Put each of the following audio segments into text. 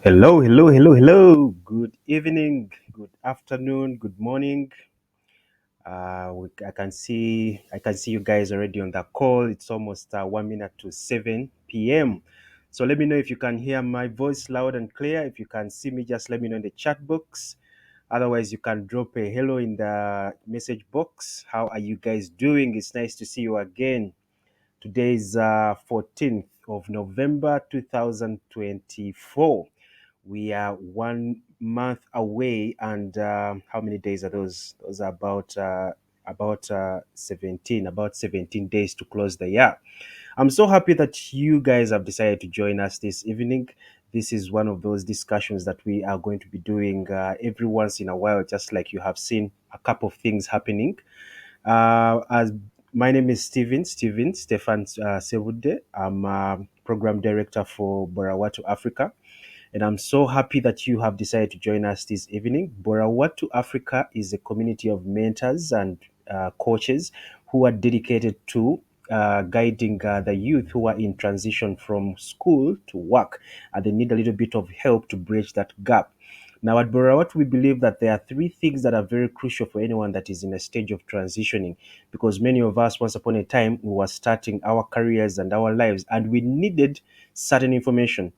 Hello, hello, hello, hello. Good evening, good afternoon, good morning. I can see you guys already on the call. It's almost 1 minute to 7 p.m. So let me know if you can hear my voice loud and clear. If you can see me, just let me know in the chat box. Otherwise, you can drop a hello in the message box. How are you guys doing? It's nice to see you again. Today is 14th of November 2024. We are 1 month away, and how many days are those? Those are about 17 days to close the year. I'm so happy that you guys have decided to join us this evening. This is one of those discussions that we are going to be doing every once in a while, just like you have seen a couple of things happening. As my name is Stefan Sevude. I'm program director for BoraWatu Africa, and I'm so happy that you have decided to join us this evening. BoraWatu Africa is a community of mentors and coaches who are dedicated to guiding the youth who are in transition from school to work, and they need a little bit of help to bridge that gap. Now, at Borawat, we believe that there are three things that are very crucial for anyone that is in a stage of transitioning, because many of us, once upon a time, we were starting our careers and our lives, and we needed certain information.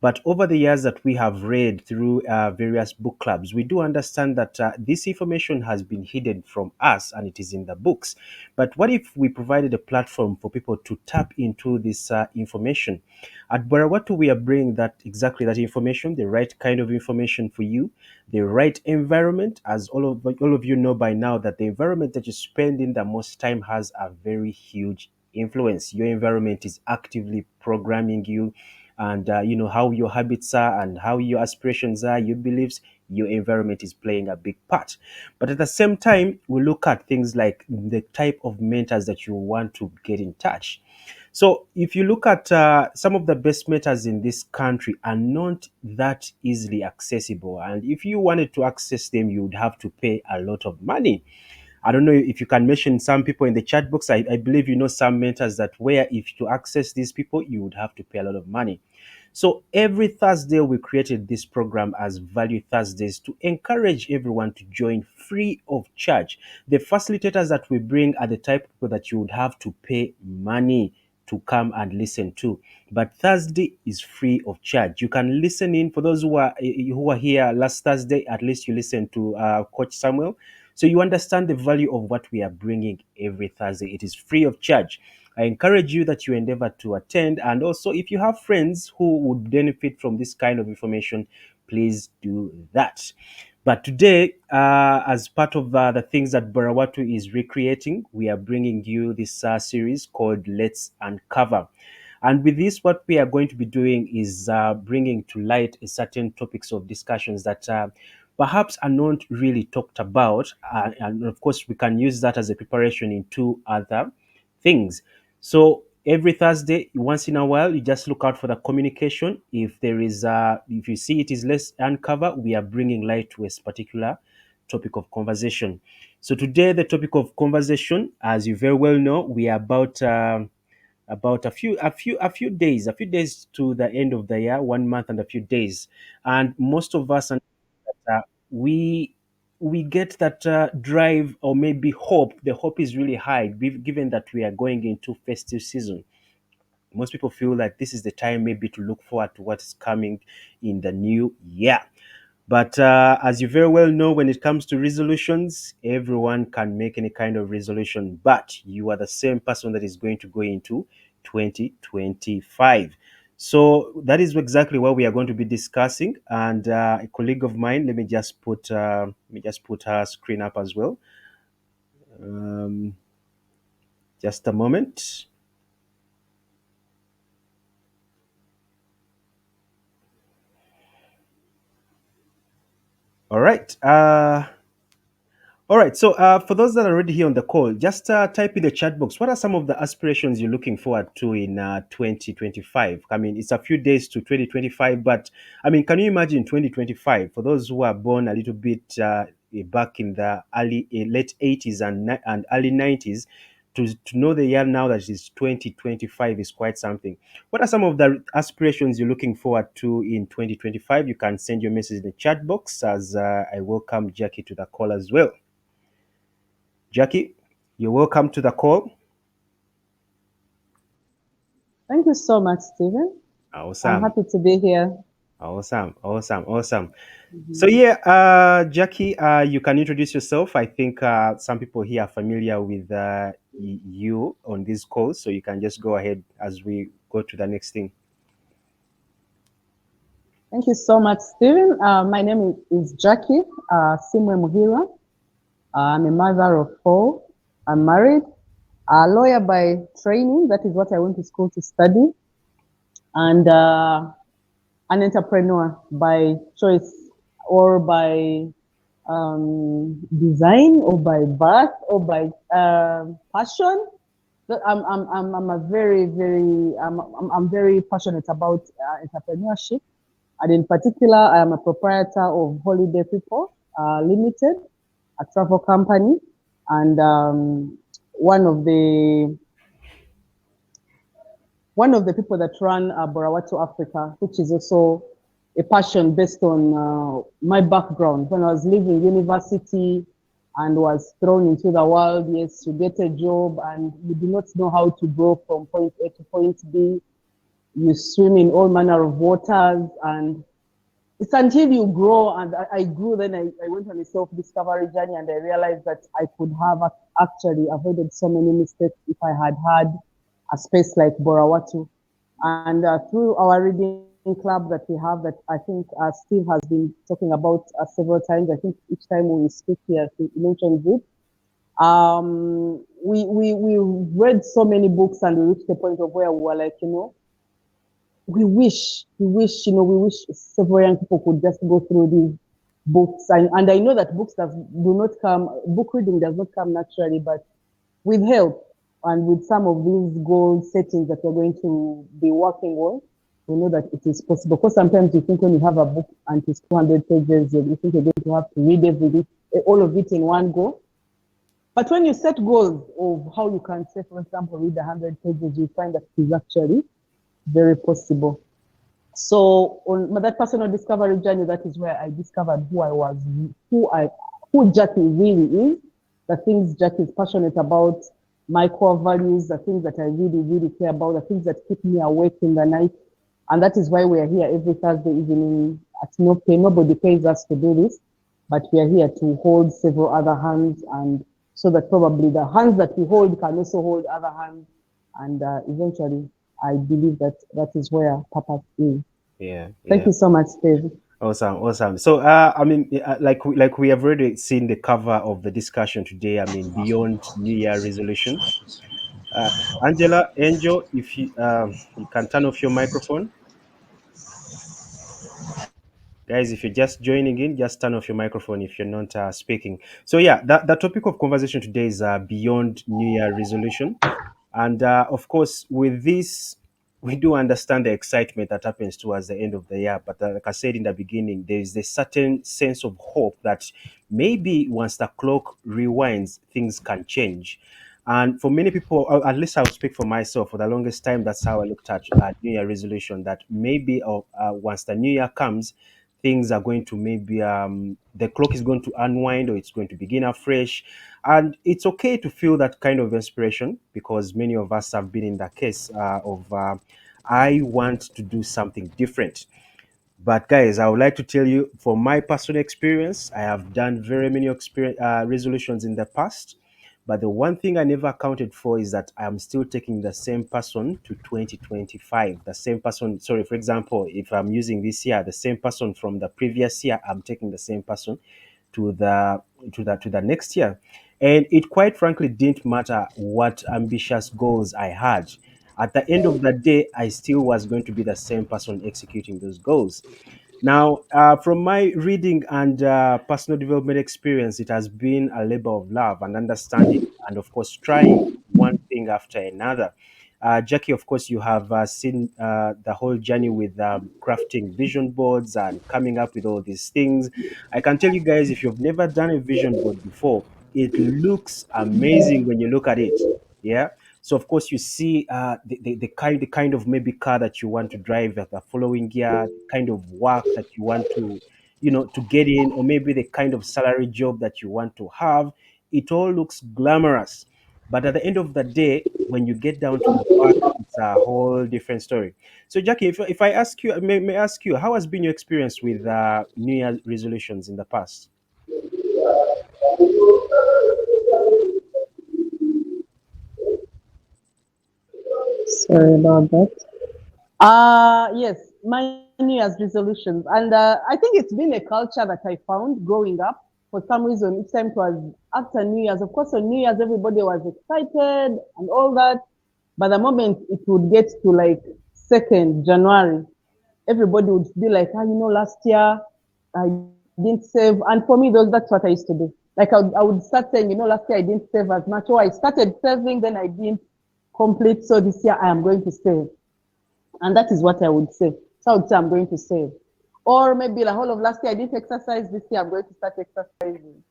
But over the years that we have read through various book clubs, we do understand that this information has been hidden from us and it is in the books. But what if we provided a platform for people to tap into this information? At Borawatu, we are bringing that exactly that information, the right kind of information for you, the right environment. As all of you know by now, that the environment that you spend in the most time has a very huge influence. Your environment is actively programming you, and you know how your habits are and how your aspirations are, your beliefs. Your environment is playing a big part. But at the same time, we look at things like the type of mentors that you want to get in touch. So if you look at some of the best mentors in this country are not that easily accessible, and if you wanted to access them, you would have to pay a lot of money. I don't know if you can mention some people in the chat box. I believe you know some mentors that where if to access these people, you would have to pay a lot of money. So every Thursday, we created this program as Value Thursdays to encourage everyone to join free of charge. The facilitators that we bring are the type of people that you would have to pay money to come and listen to. But Thursday is free of charge. You can listen in. For those who are here last Thursday, at least you listened to Coach Samuel. So you understand the value of what we are bringing every Thursday. It is free of charge. I encourage you that you endeavor to attend. And also, if you have friends who would benefit from this kind of information, please do that. But today, as part of the things that Borawatu is recreating, we are bringing you this series called Let's Uncover. And with this, what we are going to be doing is bringing to light a certain topics of discussions that perhaps are not really talked about. And of course, we can use that as a preparation into other things. So every Thursday, once in a while, you just look out for the communication. If you see it is Let's Uncover, we are bringing light to a particular topic of conversation. So today, the topic of conversation, as you very well know, we are about a few days to the end of the year, 1 month and a few days, and most of us we we get that drive or maybe hope. The hope is really high, given that we are going into festive season. Most people feel like this is the time maybe to look forward to what is coming in the new year. But as you very well know, when it comes to resolutions, everyone can make any kind of resolution, but you are the same person that is going to go into 2025. So that is exactly what we are going to be discussing. And a colleague of mine, let me just put her screen up as well. Um, just a moment. All right. All right. So, for those that are already here on the call, just type in the chat box. What are some of the aspirations you're looking forward to in 2025? I mean, it's a few days to 2025, but I mean, can you imagine 2025 for those who are born a little bit back in the late 80s and early 90s? to know the year now that it's 2025 is quite something. What are some of the aspirations you're looking forward to in 2025? You can send your message in the chat box as I welcome Jackie to the call as well. Jackie, you're welcome to the call. Thank you so much, Stephen. I'm Awesome. happy to be here. Awesome, awesome, awesome. So Mhm. yeah, Jackie, you can introduce yourself. I think some people here are familiar with you on this call, so you can just go ahead as we go to the next thing. Thank you so much, Stephen. My name is Jackie Simwe Muhira. I'm a mother of four. I'm married, a lawyer by training. That is what I went to school to study, and an entrepreneur by choice or by design or by birth or by passion. So I'm a very, very, I'm very passionate about entrepreneurship. And in particular, I am a proprietor of Holiday People Limited, a travel company, and one of the one of the people that run BoraWatu Africa, which is also a passion based on my background. When I was leaving university and was thrown into the world, yes, you get a job and you do not know how to go from point A to point B. You swim in all manner of waters, and it's until you grow. And I grew, then I went on a self-discovery journey, and I realized that I could have actually avoided so many mistakes if I had had a space like BoraWatu. And through our reading club that we have, that I think Steve has been talking about several times. I think each time we speak here, he mentions it. We read so many books, and we reached the point of where we were like, we wish several young people could just go through these books. And I know that do not come, book reading does not come naturally, but with help and with some of these goal settings that we're going to be working on, we know that it is possible. Because sometimes you think when you have a book and it's 200 pages, you think you're going to have to read all of it in one go. But when you set goals of how you can, say, for example, read 100 pages, you find that it is actually very possible. So on that personal discovery journey, that is where I discovered who I was, who Jackie really is, the things Jackie is passionate about, my core values, the things that I really, really care about, the things that keep me awake in the night. And that is why we are here every Thursday evening at no pay. Nobody pays us to do this, but we are here to hold several other hands, and so that probably the hands that we hold can also hold other hands. And eventually, I believe that that is where purpose is. Yeah, Thank yeah. you so much, Steve. Awesome, awesome. So, I mean, like we have already seen the cover of the discussion today. I mean, beyond New Year resolution. Uh, Angela, Angel, if you can turn off your microphone, guys. If you're just joining in, just turn off your microphone if you're not speaking. So, yeah, the topic of conversation today is beyond New Year resolution. And of course, with this, we do understand the excitement that happens towards the end of the year. But like I said in the beginning, there is a certain sense of hope that maybe once the clock rewinds, things can change. And for many people, at least I'll speak for myself, for the longest time, that's how I looked at New Year resolution, that maybe once the New Year comes, things are going to maybe, the clock is going to unwind or it's going to begin afresh, and it's okay to feel that kind of inspiration because many of us have been in the case of I want to do something different. But guys, I would like to tell you from my personal experience, I have done very many resolutions in the past. But the one thing I never accounted for is that I am still taking the same person to 2025. The same person, sorry, for example, if I'm using this year, the same person from the previous year, I'm taking the same person to the next year. And it quite frankly didn't matter what ambitious goals I had. At the end of the day, I still was going to be the same person executing those goals. Now, from my reading and personal development experience, it has been a labor of love and understanding, and of course, trying one thing after another. Jackie, of course, you have seen the whole journey with crafting vision boards and coming up with all these things. I can tell you guys, if you've never done a vision board before, it looks amazing when you look at it. Yeah. So of course you see the kind of maybe car that you want to drive at the following year, kind of work that you want to, to get in, or maybe the kind of salary job that you want to have. It all looks glamorous, but at the end of the day, when you get down to the work, it's a whole different story. So Jackie, if I ask you, may ask you, how has been your experience with New Year resolutions in the past? Sorry about that. Yes, my New Year's resolutions, and I think it's been a culture that I found growing up. For some reason, each time it was after New Year's. Of course, on New Year's, everybody was excited and all that. But the moment it would get to like 2nd January, everybody would be like, ah, last year I didn't save. And for me, that's what I used to do. Like I would start saying, last year I didn't save as much, or I started saving, then I didn't complete. So this year I am going to save. And that is what I would say. So I would say I'm going to save. Or maybe the whole of last year I didn't exercise, this year I'm going to start exercising.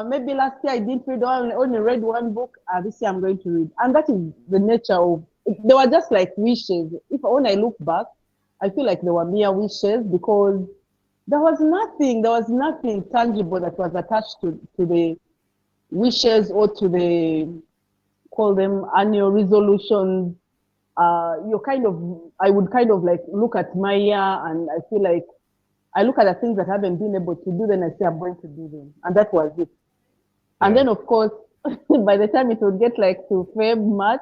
Maybe last year I didn't read, only read one book, this year I'm going to read. And that is the nature of it. They were just like wishes. If when I look back, I feel like they were mere wishes because there was nothing tangible that was attached to the wishes or to the call them annual resolutions. I would kind of like look at my year and I feel like I look at the things that I haven't been able to do, then I say I'm going to do them. And that was it. And Yeah. then of course, by the time it would get like to Feb, March,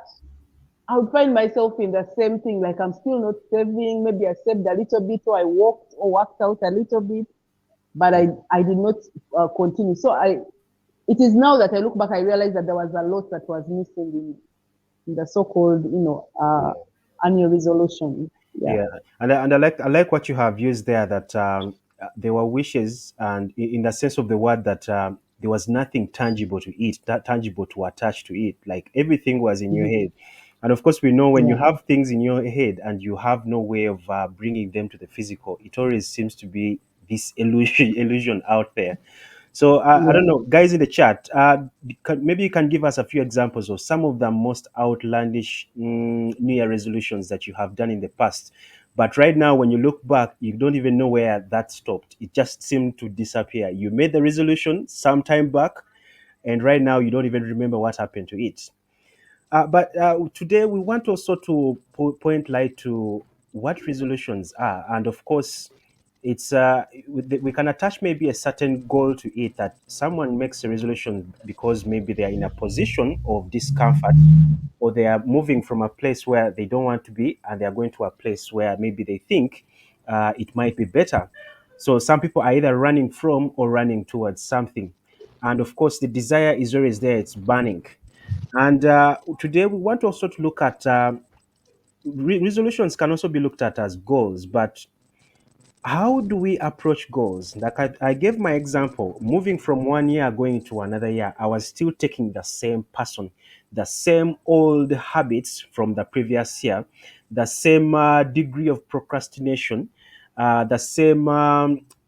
I would find myself in the same thing. Like I'm still not saving. Maybe I saved a little bit or I walked or worked out a little bit, but I did not continue. It is now that I look back, I realize that there was a lot that was missing in the so-called, annual resolution. Yeah. Yeah, and I like what you have used there, that there were wishes, and in the sense of the word, that there was nothing tangible to it, that tangible to attach to it. Like everything was in your Mhm. head, and of course we know when you Yeah. have things in your head and you have no way of bringing them to the physical, it always seems to be this illusion out there. So I don't Yeah. know, guys in the chat, maybe you can give us a few examples of some of the most outlandish New Year resolutions that you have done in the past. But right now, when you look back, you don't even know where that stopped. It just seemed to disappear. You made the resolution some time back, and right now you don't even remember what happened to it. But today we want also to point light to what resolutions are, and of course, it's we can attach maybe a certain goal to it, that someone makes a resolution because maybe they are in a position of discomfort, or they are moving from a place where they don't want to be and they are going to a place where maybe they think it might be better. So some people are either running from or running towards something, and of course the desire is always there, it's burning. And today we want also to look at resolutions can also be looked at as goals, but how do we approach goals? Like I gave my example, moving from one year going to another year, I was still taking the same person, the same old habits from the previous year, the same degree of procrastination, the same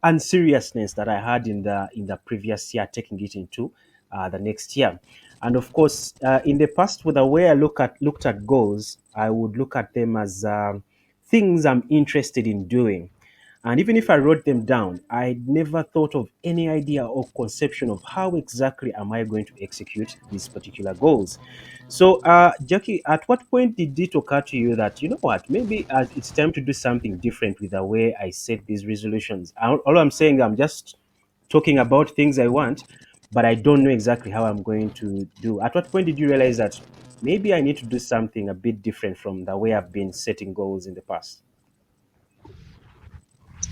unseriousness that I had in the previous year, taking it into the next year. And of course, in the past, with the way I looked at goals, I would look at them as things I'm interested in doing. And even if I wrote them down, I never thought of any idea or conception of how exactly am I going to execute these particular goals. So, Jackie, at what point did it occur to you that, you know what, maybe it's time to do something different with the way I set these resolutions? All I'm saying, I'm just talking about things I want, but I don't know exactly how I'm going to do. At what point did you realize that maybe I need to do something a bit different from the way I've been setting goals in the past?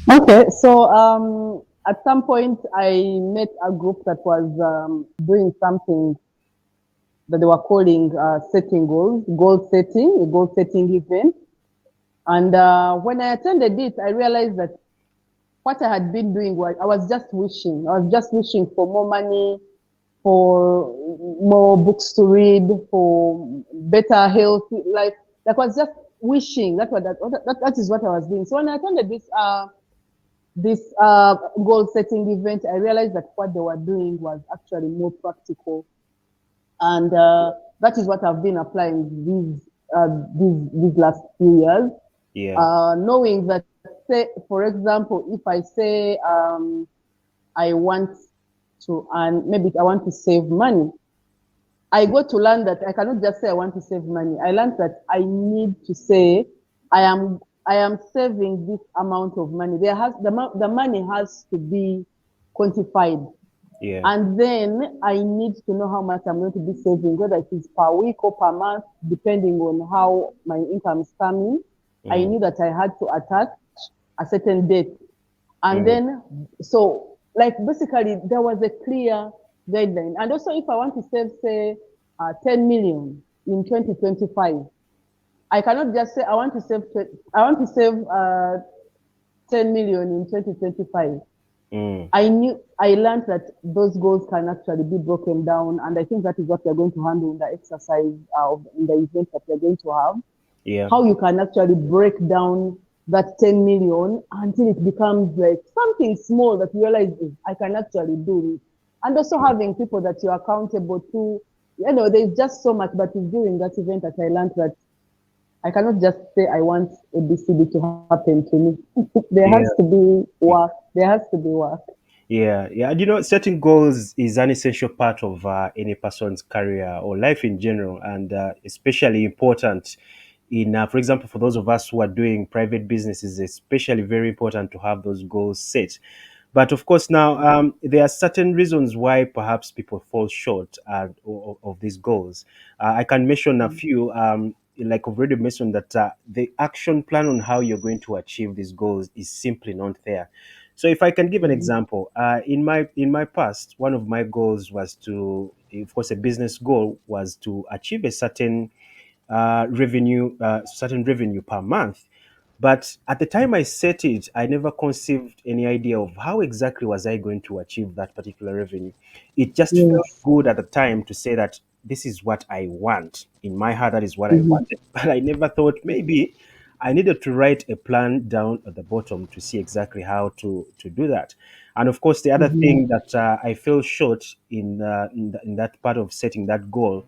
Okay. So at some point, I met a group that was doing something that they were calling setting goals, a goal setting event. And when I attended it, I realized that what I had been doing was I was just wishing. I was just wishing for more money, for more books to read, for better health. Like that was just wishing. That is what I was doing. So when I attended this goal setting event, I realized that what they were doing was actually more practical. and that is what I've been applying these last few years. Yeah. Knowing that, say, for example, if I say I want to earn, maybe I want to save money, I go to learn that I cannot just say I want to save money. I learned that I need to say I am saving this amount of money. The money has to be quantified, Yeah. and then I need to know how much I'm going to be saving, whether it is per week or per month, depending on how my income is coming. I Mm, knew that I had to attach a certain date. And mm, then, so like basically, there was a clear guideline. And also, if I want to save, say, 10 million in 2025, I cannot just say I want to save 10 million in 2025. mm. I learned that those goals can actually be broken down, and I think that is what we're going to handle in the exercise in the event that we're going to have. Yeah. How you can actually break down that 10 million until it becomes like something small that you realize I can actually do it. And also having people that you're accountable to. There's just so much, but it's during that event that I learned that I cannot just say I want ABCD to happen to me. There has Yeah. to be work. There has to be work. Yeah, yeah. And setting goals is an essential part of any person's career or life in general, and especially important for example, for those of us who are doing private businesses, especially very important to have those goals set. But of course, now there are certain reasons why perhaps people fall short of these goals. I can mention a few. Like I've already mentioned, that the action plan on how you're going to achieve these goals is simply not there. So, if I can give an Mhm. example, in my past, one of my goals was to, of course, a business goal was to achieve a certain revenue per month. But at the time I set it, I never conceived any idea of how exactly was I going to achieve that particular revenue. It just felt Yes. good at the time to say that this is what I want. In my heart, that is what I Mhm. wanted. But I never thought maybe I needed to write a plan down at the bottom to see exactly how to do that. And of course, the other Mhm. thing that I fell short in that part of setting that goal,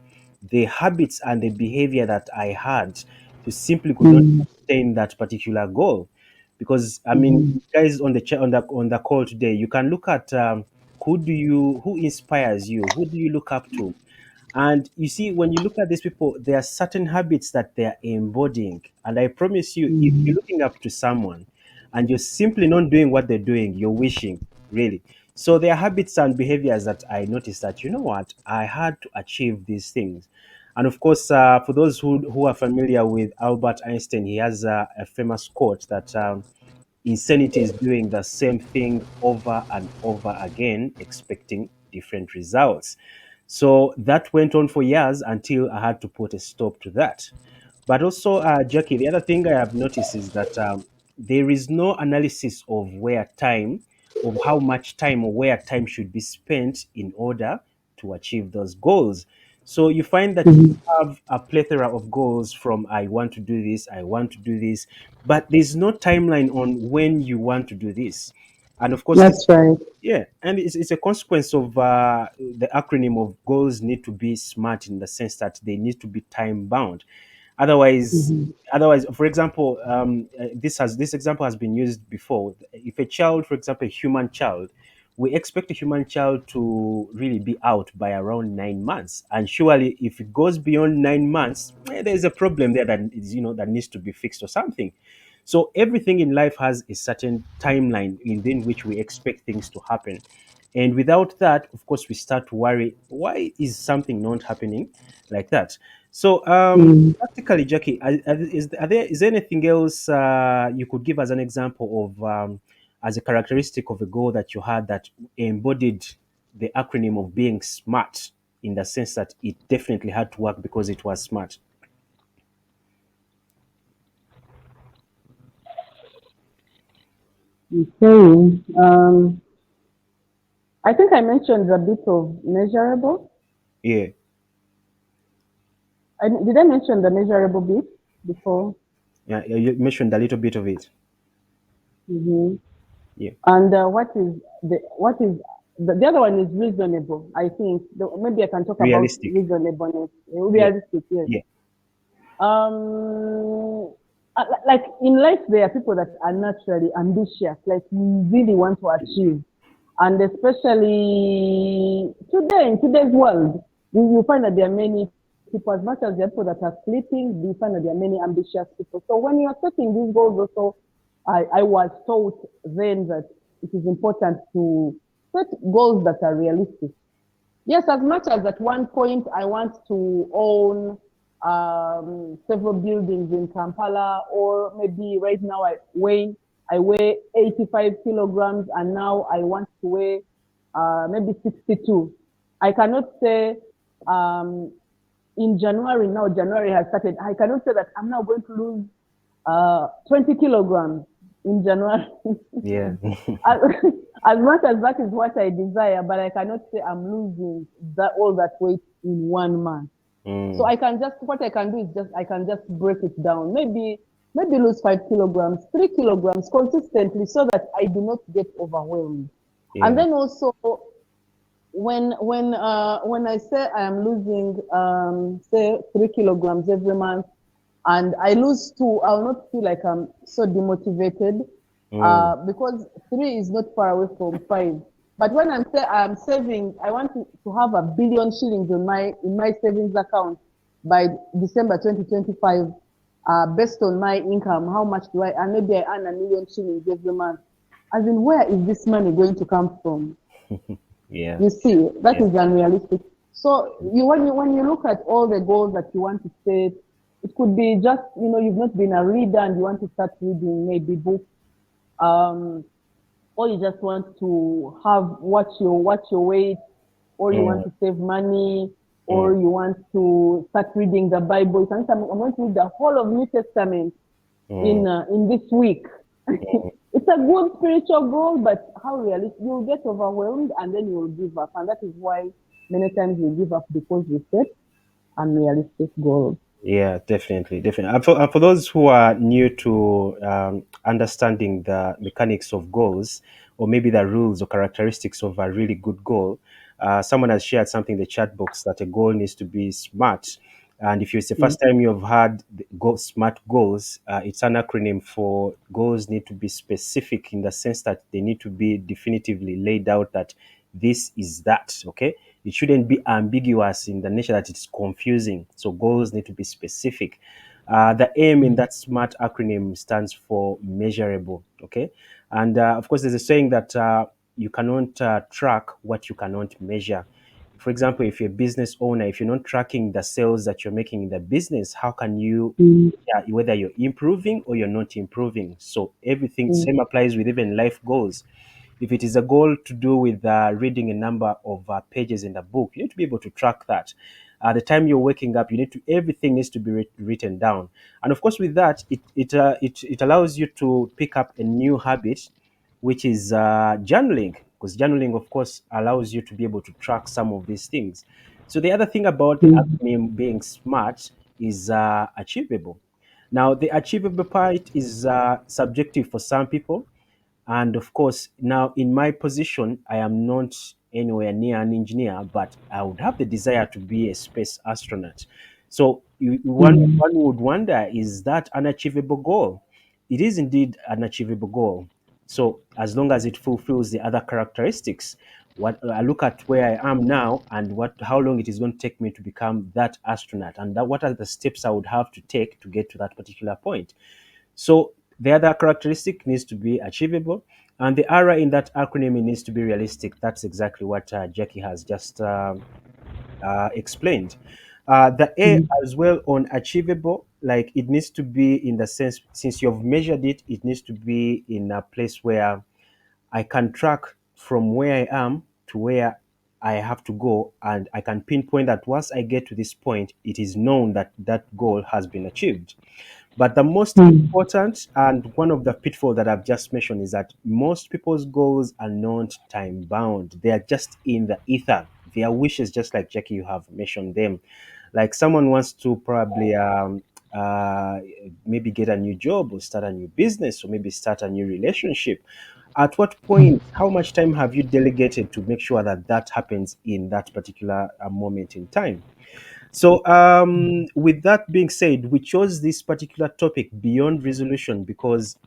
the habits and the behavior that I had to simply could not Mhm. attain that particular goal. Because I mean, Mhm. guys on the call today, you can look at who inspires you, who do you look up to, and you see, when you look at these people, there are certain habits that they are embodying. And I promise you, if you're Mhm. looking up to someone and you're simply not doing what they're doing, you're wishing, really. So there are habits and behaviors that I noticed that, you know what, I had to achieve these things. And of course, for those who are familiar with Albert Einstein, he has a famous quote that insanity is doing the same thing over and over again, expecting different results. So that went on for years until I had to put a stop to that. But also, Jackie, the other thing I have noticed is that there is no analysis of how much time or where time should be spent in order to achieve those goals. So you find that you Mhm. have a plethora of goals from I want to do this, I want to do this, but there's no timeline on when you want to do this. And of course, That's right. yeah, and it's a consequence of the acronym of goals need to be smart in the sense that they need to be time bound. Otherwise, Mhm. otherwise, for example, this example has been used before. If a child, for example, a human child, we expect a human child to really be out by around 9 months, and surely, if it goes beyond 9 months, there's a problem there that is that needs to be fixed or something. So everything in life has a certain timeline within which we expect things to happen. And without that, of course, we start to worry, why is something not happening like that? So, Mhm. practically, Jackie, is there anything else you could give as an example of, as a characteristic of a goal that you had that embodied the acronym of being smart, in the sense that it definitely had to work because it was smart? Okay. I think I mentioned a bit of measurable. Yeah, Did I mention the measurable bit before? yeah, you mentioned a little bit of it. Hmm. Yeah. And the other one is reasonable. I think maybe I can talk about Realistic. reasonableness, Yeah. realistic. Yes. Yeah. Like in life, there are people that are naturally ambitious, like you really want to achieve, and especially today in today's world, you find that there are many people. As much as there are people that are sleeping, you find that there are many ambitious people. So when you are setting these goals, also, I was taught then that it is important to set goals that are realistic. Yes, as much as at one point I want to own several buildings in Kampala, or maybe right now I weigh 85 kilograms, and now I want to weigh maybe 62. I cannot say um, in January, now January has started. I cannot say that I'm now going to lose 20 kilograms in January. Yeah. as, as much as that is what I desire, but I cannot say I'm losing all that weight in 1 month. So Mm. I can just what I can do is just I can just break it down. Maybe lose 5 kilograms, 3 kilograms consistently, so that I do not get overwhelmed. And Yeah. then also when I say I am losing say 3 kilograms every month, and I lose two, I'll not feel like I'm so demotivated, Mm. because three is not far away from five. But when I'm saving, I want to have 1 billion shillings in my savings account by December 2025, based on my income. How much do I? And maybe I earn 1 million shillings every month. As in, where is this money going to come from? Yeah. You see, that Yeah. is unrealistic. So when you look at all the goals that you want to set, it could be just you've not been a reader and you want to start reading maybe books, um, or you just want to watch your weight, or you want Mm. to save money, Mm. or you want to start reading the Bible. Sometimes I'm going to read the whole of New Testament Mm. in this week. Mm. It's a good spiritual goal, but how realistic? You'll get overwhelmed and then you'll give up, and that is why many times we give up because we set unrealistic goals. Yeah, definitely, definitely. And for those who are new to understanding the mechanics of goals, or maybe the rules or characteristics of a really good goal, someone has shared something in the chat box that a goal needs to be smart. And if it's the Mm. first time you've heard smart goals, it's an acronym for goals need to be specific in the sense that they need to be definitively laid out that this is that. Okay, it shouldn't be ambiguous in the nature that it's confusing. So goals need to be specific. The aim in that SMART acronym stands for measurable. Okay, and of course, there's a saying that you cannot track what you cannot measure. For example, if you're a business owner, if you're not tracking the sales that you're making in the business, how can you, Mm. yeah, whether you're improving or you're not improving? So everything Mm. same applies with even life goals. If it is a goal to do with reading a number of pages in the book, you need to be able to track that. At the time you're waking up, everything needs to be written down. And of course, with that, it allows you to pick up a new habit, which is journaling, because journaling, of course, allows you to be able to track some of these things. So the other thing about the Mm. acronym being SMART is achievable. Now, the achievable part is subjective for some people. And of course, now in my position, I am not anywhere near an engineer, but I would have the desire to be a space astronaut. So Mm. one would wonder, is that an achievable goal? It is indeed an achievable goal. So as long as it fulfills the other characteristics, what I look at where I am now and how long it is going to take me to become that astronaut, and what are the steps I would have to take to get to that particular point. So the other characteristic needs to be achievable, and the R in that acronym needs to be realistic. That's exactly what Jackie has just explained. The A Mm. as well on achievable, like it needs to be in the sense, since you've measured it, it needs to be in a place where I can track from where I am to where I have to go, and I can pinpoint that once I get to this point, it is known that that goal has been achieved. But the most Mm. important and one of the pitfalls that I've just mentioned is that most people's goals are not time bound. They are just in the ether. Their wishes, just like Jackie, you have mentioned them. Like someone wants to probably uh, maybe get a new job or start a new business or maybe start a new relationship. At what point, how much time have you delegated to make sure that that happens in that particular moment in time? So, with that being said, we chose this particular topic beyond resolution because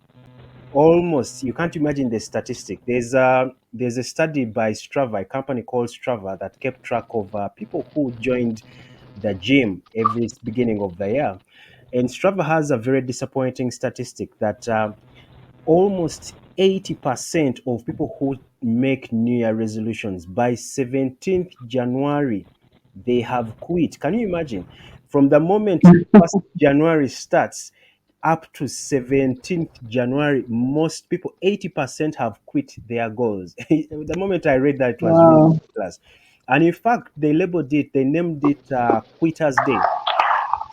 almost you can't imagine the statistic. There's a study by Strava, a company called Strava, that kept track of people who joined the gym every beginning of the year, and Strava has a very disappointing statistic that almost 80% of people who make New Year resolutions by 17th January, they have quit. Can you imagine? From the moment 1st January starts up to 17th January, most people, 80% have quit their goals. The moment I read that, it was really Wow. ridiculous. And in fact, they named it Quitters Day.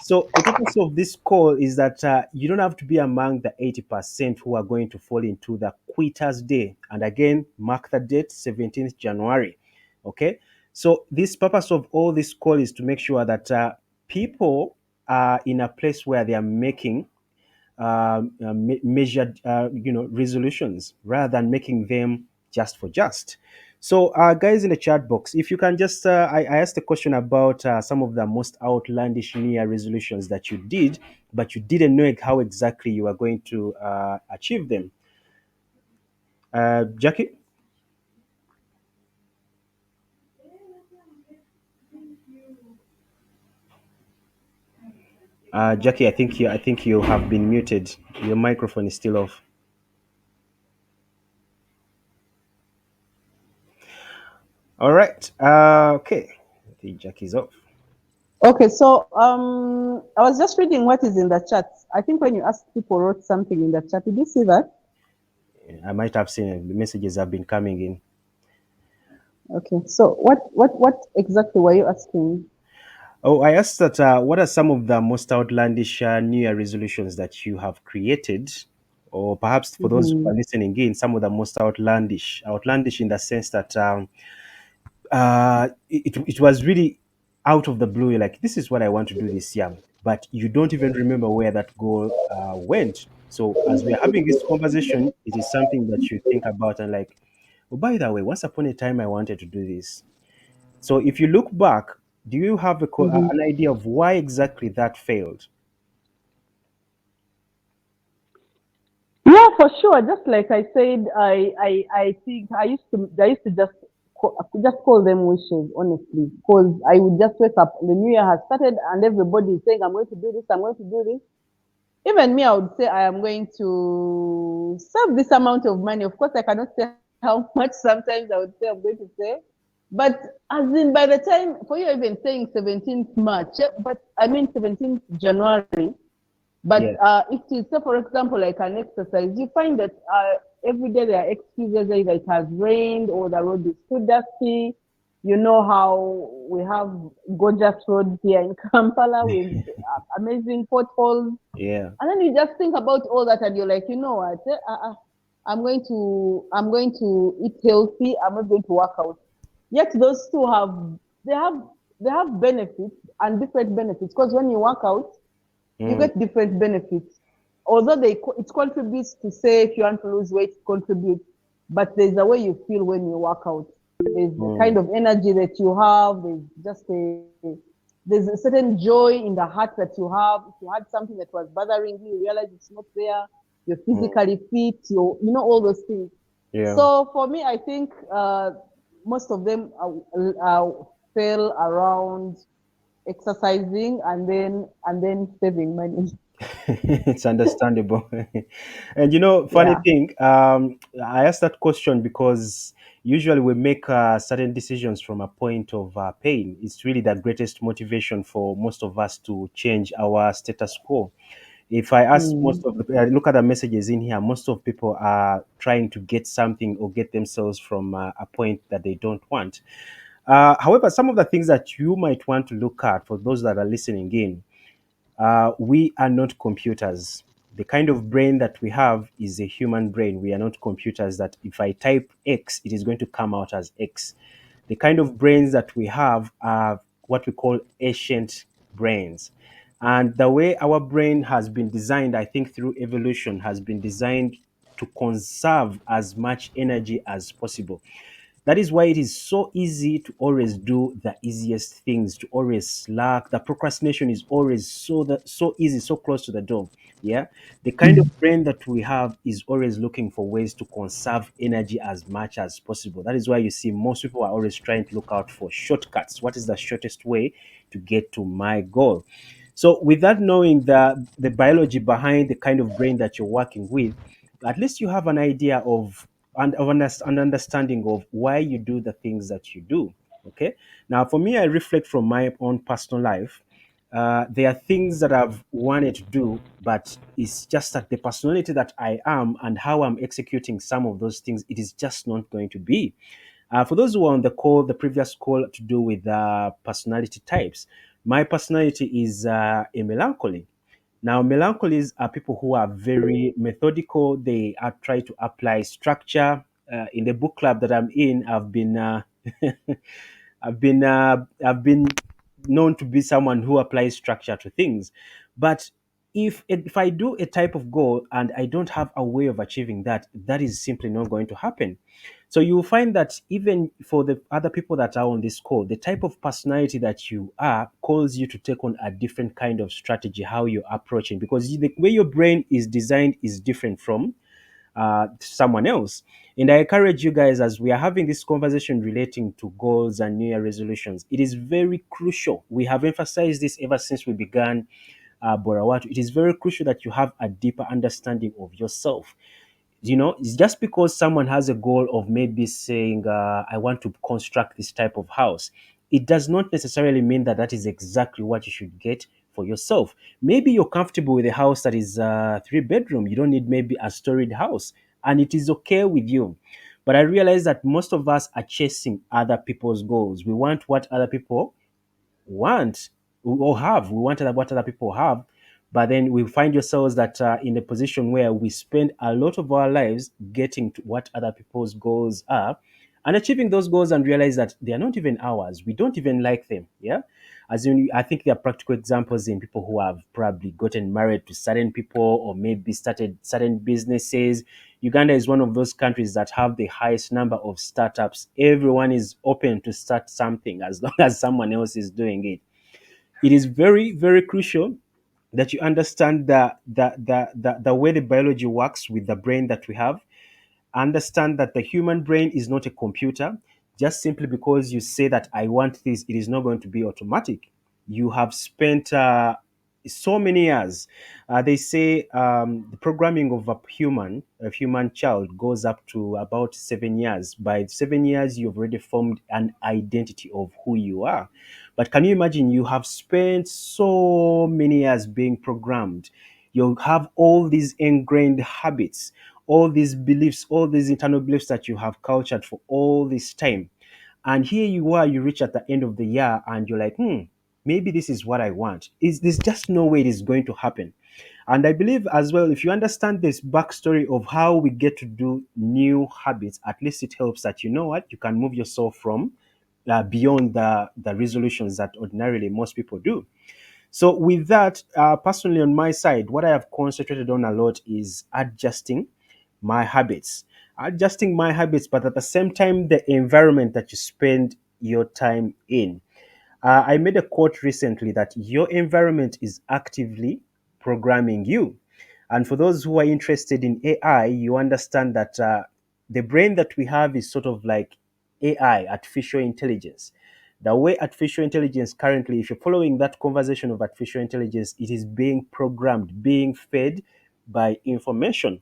So the purpose of this call is that you don't have to be among the 80% who are going to fall into the quitters day. And again, mark the date, 17th January. Okay. So this purpose of all this call is to make sure that people are in a place where they are making measured, resolutions rather than making them just for just. So, guys in the chat box, if you can just, I asked a question about some of the most outlandish New Year resolutions that you did, but you didn't know how exactly you are going to achieve them. Jackie, Jackie, I think you have been muted. Your microphone is still off. All right. Okay. I think Jackie's off. Okay, so I was just reading what is in the chat. I think when you asked people wrote something in the chat. Did you see that? I might have seen it. The messages have been coming in. Okay, so what exactly were you asking? Oh, I asked that what are some of the most outlandish New Year resolutions that you have created? Or perhaps for those who Mm-hmm. are listening in, some of the most outlandish in the sense that it was really out of the blue. You're like, this is what I want to do this year, but you don't even remember where that goal went. So as we're having this conversation, it is something that you think about and like, oh, by the way, once upon a time I wanted to do this. So if you look back, do you have Mm-hmm. an idea of why exactly that failed? Yeah, for sure. Just like I said, I think I used to just call them wishes, honestly, because I would just wake up. The new year has started, and everybody is saying, "I'm going to do this. I'm going to do this." Even me, I would say I am going to save this amount of money. Of course, I cannot say how much. Sometimes I would say I'm going to save, but as in by the time for you even saying 17th March, but I mean 17th January. But Yes. if it's, say, for example, like an exercise, you find that every day there are excuses, either it has rained or the road is too dusty. You know how we have gorgeous roads here in Kampala with amazing potholes. Yeah. And then you just think about all that, and you're like, you know what? I'm going to eat healthy. I'm not going to work out. Yet those two they have they have benefits and different benefits, because when you work out, you Mm, get different benefits. Although it contributes to, say, if you want to lose weight, it contributes, but there's a way you feel when you work out. There's the kind mm, of energy that you have. There's a certain joy in the heart that you have. If you had something that was bothering you, you realize it's not there. You're mm, physically fit. All those things. yeah. So for me, I think most of them fail around exercising and then saving money. It's understandable. And funny Yeah. thing, I asked that question because usually we make certain decisions from a point of pain. It's really the greatest motivation for most of us to change our status quo. If I ask Mm. most of the, look at the messages in here, most of people are trying to get something or get themselves from a point that they don't want. However, some of the things that you might want to look at for those that are listening in, we are not computers. The kind of brain that we have is a human brain. We are not computers that if I type X, it is going to come out as X. The kind of brains that we have are what we call ancient brains. And the way our brain has been designed, I think through evolution, has been designed to conserve as much energy as possible. That is why it is so easy to always do the easiest things, to always slack. The procrastination is always so easy, so close to the door. Yeah. The kind of brain that we have is always looking for ways to conserve energy as much as possible. That is why you see most people are always trying to look out for shortcuts. What is the shortest way to get to my goal? So, without knowing the biology behind the kind of brain that you're working with, at least you have an idea of an understanding of why you do the things that you do. Okay. Now, for me, I reflect from my own personal life. There are things that I've wanted to do, but it's just that the personality that I am and how I'm executing some of those things, it is just not going to be. For those who are on the call, the previous call to do with personality types, my personality is a melancholy. Now, melancholies are people who are very methodical. They are try to apply structure. In the book club that I'm in, I've been known to be someone who applies structure to things. But if I do a type of goal and I don't have a way of achieving that, that is simply not going to happen. So you'll find that even for the other people that are on this call, the type of personality that you are calls you to take on a different kind of strategy, how you're approaching, because the way your brain is designed is different from someone else. And I encourage you guys, as we are having this conversation relating to goals and New Year resolutions, it is very crucial. We have emphasized this ever since we began BoraWatu. It is very crucial that you have a deeper understanding of yourself. It's just because someone has a goal of maybe saying, I want to construct this type of house, it does not necessarily mean that that is exactly what you should get for yourself. Maybe you're comfortable with a house that is 3 bedroom. You don't need maybe a storied house, and it is okay with you. But I realize that most of us are chasing other people's goals. We want what other people want or have. We want what other people have, but then we find ourselves that in a position where we spend a lot of our lives getting to what other people's goals are and achieving those goals and realize that they are not even ours. We don't even like them. Yeah. As in, I think there are practical examples in people who have probably gotten married to certain people or maybe started certain businesses. Uganda is one of those countries that have the highest number of startups. Everyone is open to start something as long as someone else is doing it. It is very, very crucial that you understand the way the biology works with the brain that we have. Understand that the human brain is not a computer. Just simply because you say that I want this, it is not going to be automatic. You have spent so many years. They say the programming of a human child goes up to about 7 years. By 7 years, you've already formed an identity of who you are. But can you imagine you have spent so many years being programmed? You have all these ingrained habits, all these beliefs, all these internal beliefs that you have cultured for all this time. And here you are, you reach at the end of the year and you're like, maybe this is what I want. There's just no way it is going to happen. And I believe as well, if you understand this backstory of how we get to do new habits, at least it helps that you know what, you can move yourself from beyond the resolutions that ordinarily most people do. So with that, personally on my side, what I have concentrated on a lot is my habits, adjusting my habits, but at the same time, the environment that you spend your time in. I made a quote recently that your environment is actively programming you. And for those who are interested in AI, you understand that the brain that we have is sort of like AI, artificial intelligence. The way artificial intelligence currently, if you're following that conversation of artificial intelligence, it is being programmed, being fed by information.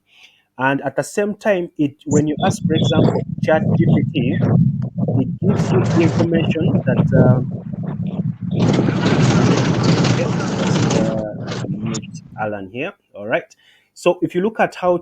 And at the same time, it when you ask, for example, Chat GPT, it gives you information that okay, just mute Alan here. All right. So if you look at how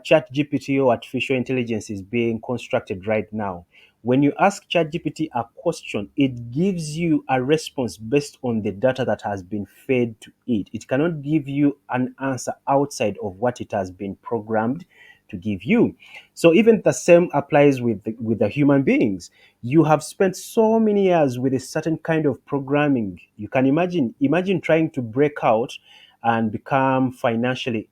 Chat GPT or artificial intelligence is being constructed right now, when you ask Chat GPT a question, it gives you a response based on the data that has been fed to it. It cannot give you an answer outside of what it has been programmed to give you. So even the same applies with the human beings. You have spent so many years with a certain kind of programming. You can imagine trying to break out and become financially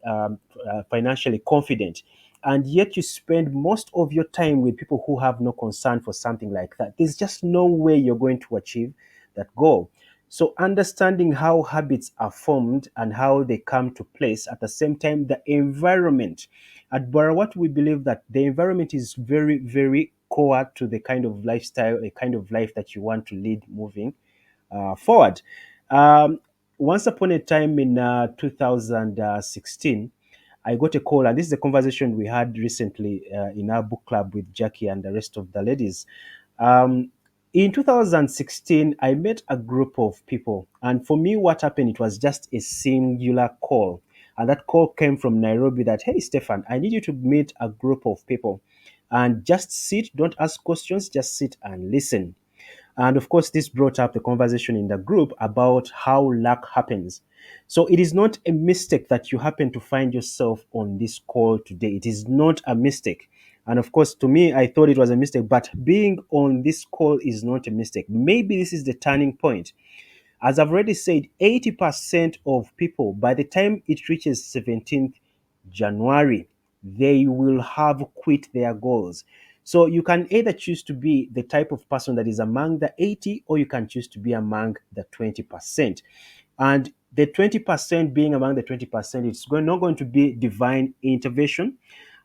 confident. and yet you spend most of your time with people who have no concern for something like that, there's just no way you're going to achieve that goal. So understanding how habits are formed and how they come to place, at the same time, the environment. At BoraWatu, we believe that the environment is very, very core to the kind of lifestyle, a kind of life that you want to lead moving forward. Um, Once upon a time in 2016, I got a call, and this is a conversation we had recently in our book club with Jackie and the rest of the ladies. Um, in 2016, I met a group of people, and for me, what happened, it was just a singular call. And that call came from Nairobi that, hey, Stefan, I need you to meet a group of people and just sit, don't ask questions, just sit and listen. And of course, this brought up the conversation in the group about how luck happens. So it is not a mistake that you happen to find yourself on this call today. It is not a mistake. And of course, to me, I thought it was a mistake, but being on this call is not a mistake. Maybe this is the turning point. As I've already said, 80% of people, by the time it reaches 17th January, they will have quit their goals. So you can either choose to be the type of person that is among the 80, or you can choose to be among the 20%. And the 20% being among the 20%, not going to be divine intervention.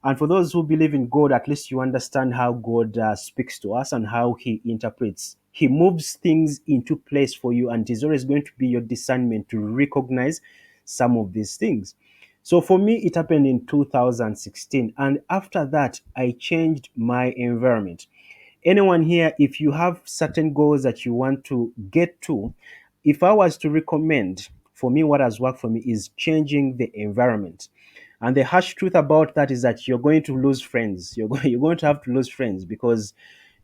And for those who believe in God, at least you understand how God speaks to us and how He interprets. He moves things into place for you, and it is always going to be your discernment to recognize some of these things. So for me, it happened in 2016. And after that, I changed my environment. Anyone here, if you have certain goals that you want to get to, if I was to recommend, for me, what has worked for me is changing the environment. And the harsh truth about that is that you're going to lose friends. You're going to have to lose friends because,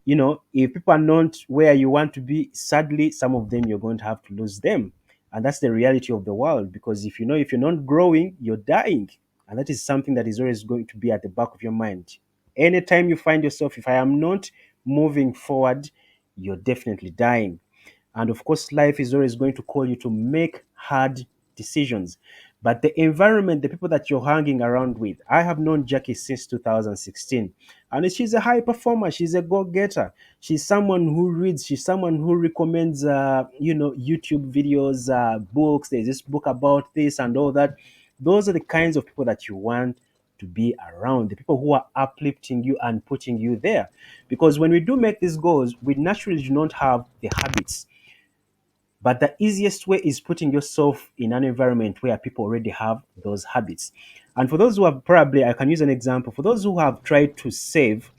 if people are not where you want to be, sadly, some of them you're going to have to lose them. And that's the reality of the world, because if you're not growing, you're dying. And that is something that is always going to be at the back of your mind. Anytime you find yourself, if I am not moving forward, you're definitely dying. And of course, life is always going to call you to make hard decisions. But the environment, the people that you're hanging around with, I have known Jackie since 2016. And she's a high performer. She's a go-getter. She's someone who reads. She's someone who recommends, YouTube videos, books. There's this book about this and all that. Those are the kinds of people that you want to be around, the people who are uplifting you and putting you there. Because when we do make these goals, we naturally do not have the habits, but the easiest way is putting yourself in an environment where people already have those habits. And for those who have, probably, I can use an example. For those who have tried to save,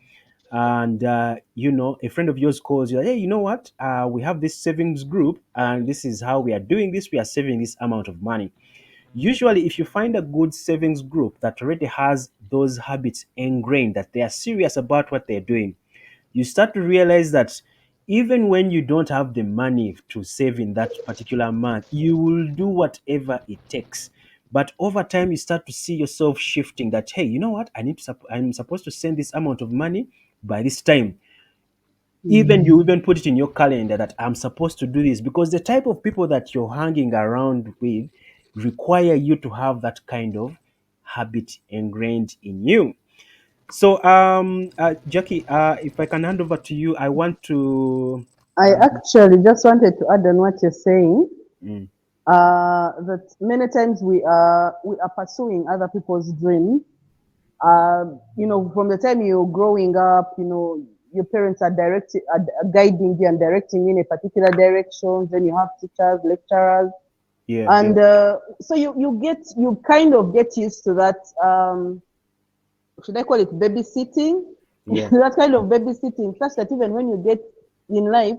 and a friend of yours calls you, hey, you know what? We have this savings group, and this is how we are doing this. We are saving this amount of money. Usually, if you find a good savings group that already has those habits ingrained, that they are serious about what they're doing, you start to realize that even when you don't have the money to save in that particular month, you will do whatever it takes. But over time, you start to see yourself shifting that, hey, you know what? I'm supposed to send this amount of money by this time. Even you even put it in your calendar that I'm supposed to do this, because the type of people that you're hanging around with require you to have that kind of habit ingrained in you. So, Jackie, if I can hand over to you, I want to. I actually just wanted to add on what you're saying. Mm, That many times we are pursuing other people's dreams. From the time you're growing up, your parents are guiding you and directing you in a particular direction. Then you have teachers, lecturers, yeah, yeah, and so you kind of get used to that. Should I call it babysitting? yeah. That kind of babysitting, such that even when you get in life,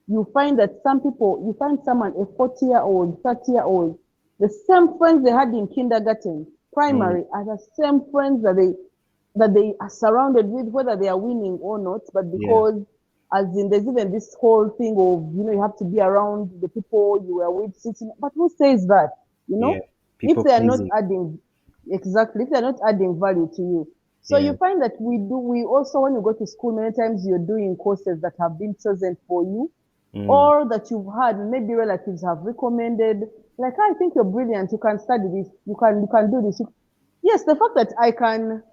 you find that you find someone, a 40-year-old, 30-year-old, the same friends they had in kindergarten, Mm, primary, are the same friends that they are surrounded with, whether they are winning or not. But yeah, because, as in, there's even this whole thing of, you have to be around the people you were with sitting. But who says that? You yeah. know, if People they are not pleasing. adding, exactly, if they're not adding value to you. So you Yeah. find that we also, when you go to school, many times you're doing courses that have been chosen for you, Mm, or that you've had, maybe relatives have recommended, like, I think you're brilliant, you can study this, you can do this. Yes, the fact that I can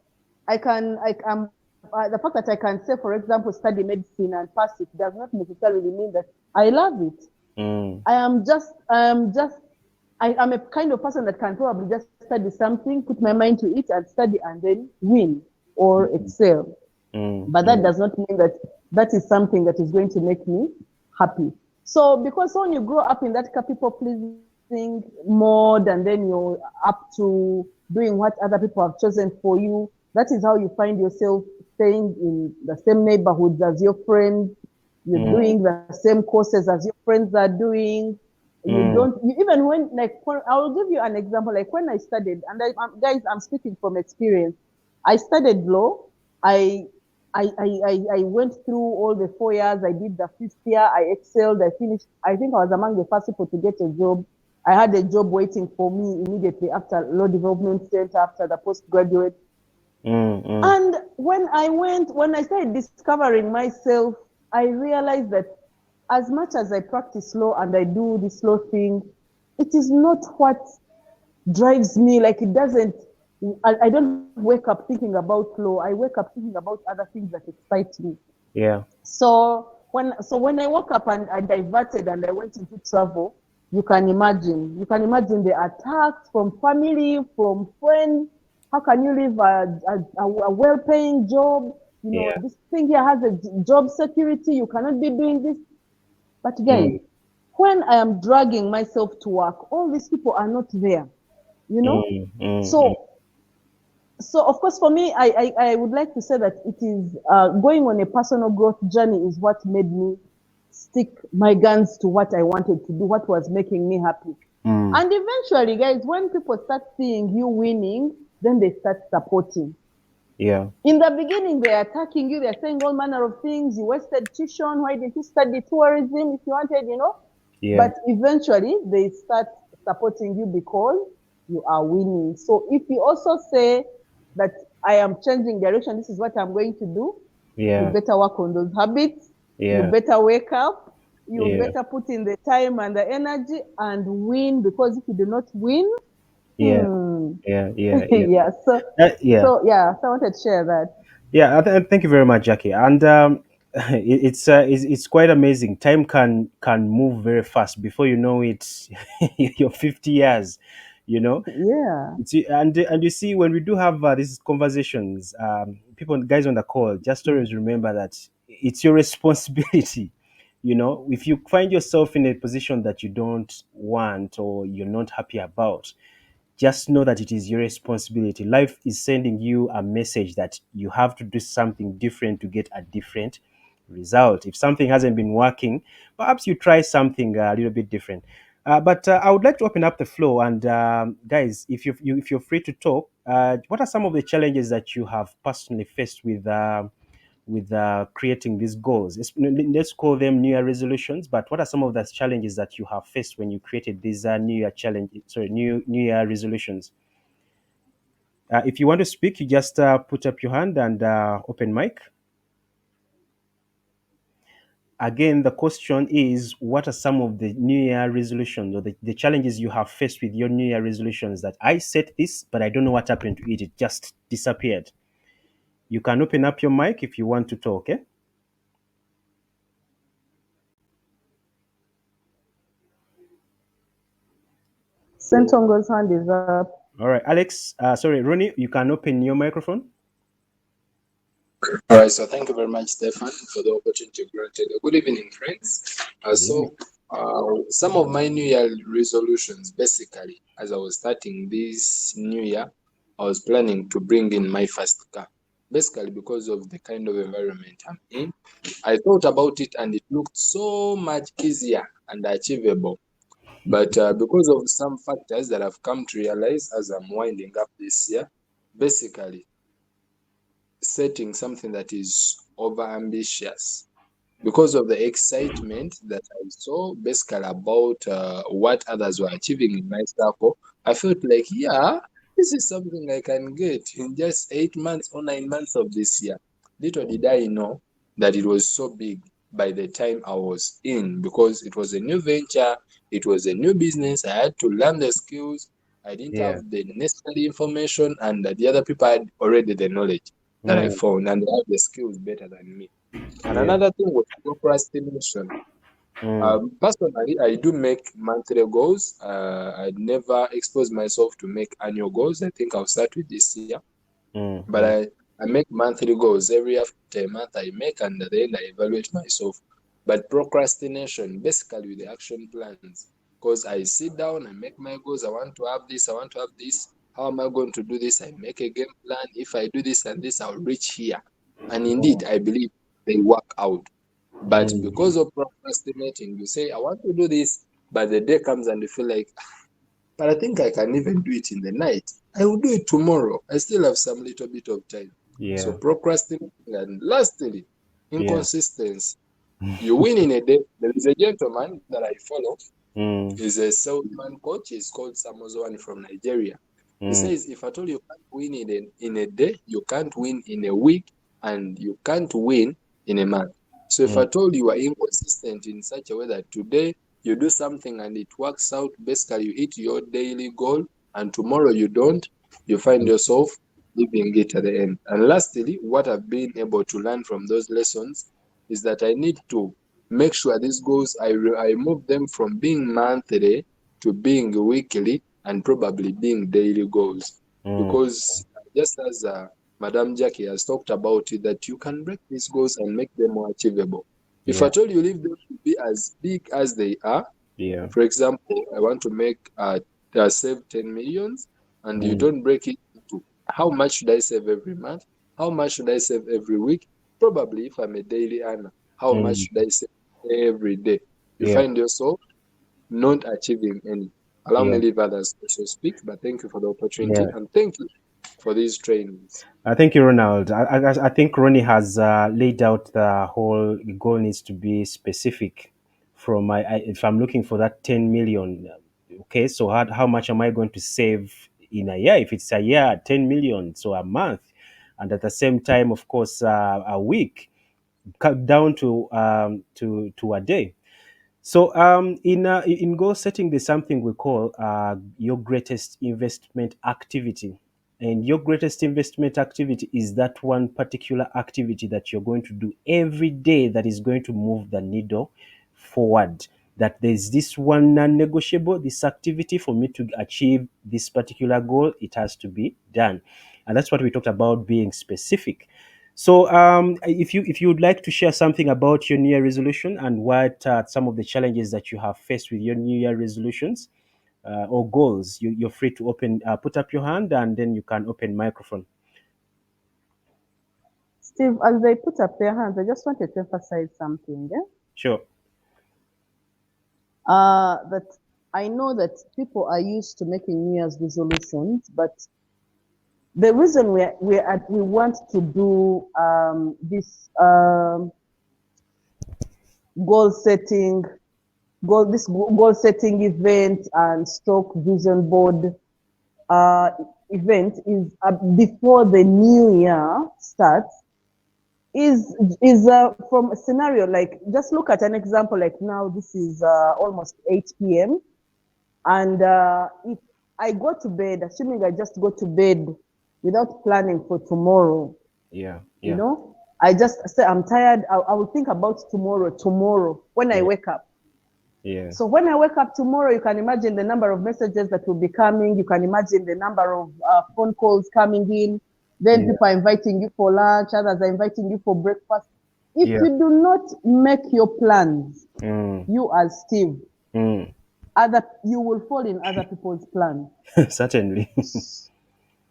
the fact that I can say, for example, study medicine and pass it does not necessarily mean that I love it. Mm, I am a kind of person that can probably just study something, put my mind to it, and study, and then win or mm, excel. But that mm, does not mean that that is something that is going to make me happy. So, because when you grow up in that people pleasing mode, and then you're up to doing what other people have chosen for you, that is how you find yourself staying in the same neighborhoods as your friends. You're mm, doing the same courses as your friends are doing. You mm, don't, you, even when, like, I will give you an example. Like when I studied, and guys, I'm speaking from experience. I studied law. I I went through all the 4 years. I did the fifth year. I excelled. I finished. I think I was among the first people to get a job. I had a job waiting for me immediately after Law Development Center, after the postgraduate. mm, And when I started discovering myself, I realized that as much as I practice law and I do this law thing, it is not what drives me. Like it doesn't, I don't wake up thinking about law. I wake up thinking about other things that excite me. yeah, So when I woke up and I diverted and I went into travel, you can imagine the attacks from family, from friends. How can you leave a well-paying job? yeah, This thing here has a job security. You cannot be doing this. But guys, mm, when I am dragging myself to work, all these people are not there. You know, mm, mm, so of course for me I would like to say that it is going on a personal growth journey is what made me stick my guns to what I wanted to do, what was making me happy. mm, And eventually, guys, when people start seeing you winning, then they start supporting. yeah, In the beginning, they're attacking you, they're saying all manner of things. You wasted tuition, why didn't you study tourism if you wanted? yeah, But eventually they start supporting you because you are winning. So if you also say that I am changing direction, this is what I'm going to do, you yeah, better work on those habits. You yeah, better wake up. You yeah, better put in the time and the energy and win, because if you do not win, yeah, hmm, yeah, yeah, yeah. yeah. So Yeah, so yeah, so I wanted to share that. yeah. Thank you very much, Jackie. And it's quite amazing. Time can move very fast. Before you know it, you're 50 years. You know, Yeah. and you see, when we do have these conversations, people, guys on the call, just always remember that it's your responsibility. If you find yourself in a position that you don't want or you're not happy about, just know that it is your responsibility. Life is sending you a message that you have to do something different to get a different result. If something hasn't been working, perhaps you try something a little bit different. But I would like to open up the floor, and guys, if you're free to talk, what are some of the challenges that you have personally faced with creating these goals? Let's call them New Year resolutions. But what are some of the challenges that you have faced when you created these New Year challenge? Sorry, New Year resolutions. If you want to speak, you just put up your hand and open mic. Again, the question is, what are some of the New Year resolutions or the challenges you have faced with your New Year resolutions? That I set this, but I don't know what happened to it. It just disappeared. You can open up your mic if you want to talk. Eh? Sentongo's hand is up. All right, Alex. Sorry, Ronnie. You can open your microphone. All right, so thank you very much, Stefan, for the opportunity granted. Good evening, friends. Good evening. Some of my New Year resolutions, basically, as I was starting this New Year, I was planning to bring in my first car. Basically, because of the kind of environment I'm in, I thought about it and it looked so much easier and achievable. But because of some factors that I've come to realize as I'm winding up this year, basically, setting something that is over ambitious because of the excitement that I saw basically about what others were achieving in my circle. I felt like, yeah, this is something I can get in just 8 months or 9 months of this year. Little did I know that it was so big by the time I was in, because it was a new venture, it was a new business. I had to learn the skills. I didn't Yeah. have the necessary information, and the other people had already the knowledge. that I found, and they have the skills better than me. And Yeah. another thing was procrastination. Mm, Personally, I do make monthly goals. I never expose myself to make annual goals. I think I'll start with this year. mm, But I make monthly goals every after a month. I make, and at the end I evaluate myself. But procrastination, basically with the action plans, because I sit down, I make my goals. I want to have this. I want to have this. How am I going to do this? I make a game plan. If I do this and this, I'll reach here. And indeed, I believe they work out. But mm, because of procrastinating, you say, I want to do this, but the day comes and you feel like, but I think I can even do it in the night. I will do it tomorrow. I still have some little bit of time. So yeah. procrastinating. And lastly, Yeah. inconsistency. You win in a day. There is a gentleman that I follow. Mm, He's a salesman coach. He's called Samozwani from Nigeria. He mm, says, if at all you can't win in a day, you can't win in a week, and you can't win in a month. So if mm, at all you are inconsistent in such a way that today you do something and it works out, basically you hit your daily goal, and tomorrow you don't, you find yourself leaving it at the end. And lastly, what I've been able to learn from those lessons is that I need to make sure these goals, I move them from being monthly to being weekly and probably being daily goals. mm, Because just as Madam Jackie has talked about it, that you can break these goals and make them more achievable. If yeah. I told you leave them to be as big as they are, Yeah. for example, I want to make save 10 millions, and you Mm, don't break it into how much should I save every month, how much should I save every week, probably if I'm a daily earner, how much mm, should I save every day? You yeah. find yourself not achieving any. Allow me Yeah. leave others to speak, but thank you for the opportunity Yeah. and thank you for these trainings. Thank you, Ronald. I think Ronnie has laid out the whole goal needs to be specific. If I'm looking for that 10 million, okay, so how much am I going to save in a year? If it's a year, 10 million, so a month, and at the same time, of course, a week, cut down to a day. So in goal setting, there's something we call your greatest investment activity. And your greatest investment activity is that one particular activity that you're going to do every day that is going to move the needle forward. That there's this one non-negotiable, this activity for me to achieve this particular goal, it has to be done. And that's what we talked about being specific. So, if you would like to share something about your New Year resolution and what some of the challenges that you have faced with your New Year resolutions or goals, you're free to put up your hand, and then you can open microphone. Steve, as they put up their hands, I just wanted to emphasize something. Yeah? Sure. That I know that people are used to making New Year's resolutions, but the reason we want to do this goal setting goal setting event and stroke vision board uh, event is before the new year starts is from a scenario like just look at an example like now this is almost 8 p.m. and if I go to bed, assuming I just go to bed without planning for tomorrow, Yeah. you Yeah. know, I just say I'm tired. I will think about tomorrow when I Yeah. wake up. Yeah. So when I wake up tomorrow, you can imagine the number of messages that will be coming. You can imagine the number of phone calls coming in. Then Yeah. people are inviting you for lunch, others are inviting you for breakfast. If Yeah. you do not make your plans, Mm, you as Steve, mm. you will fall in other people's plans. Certainly.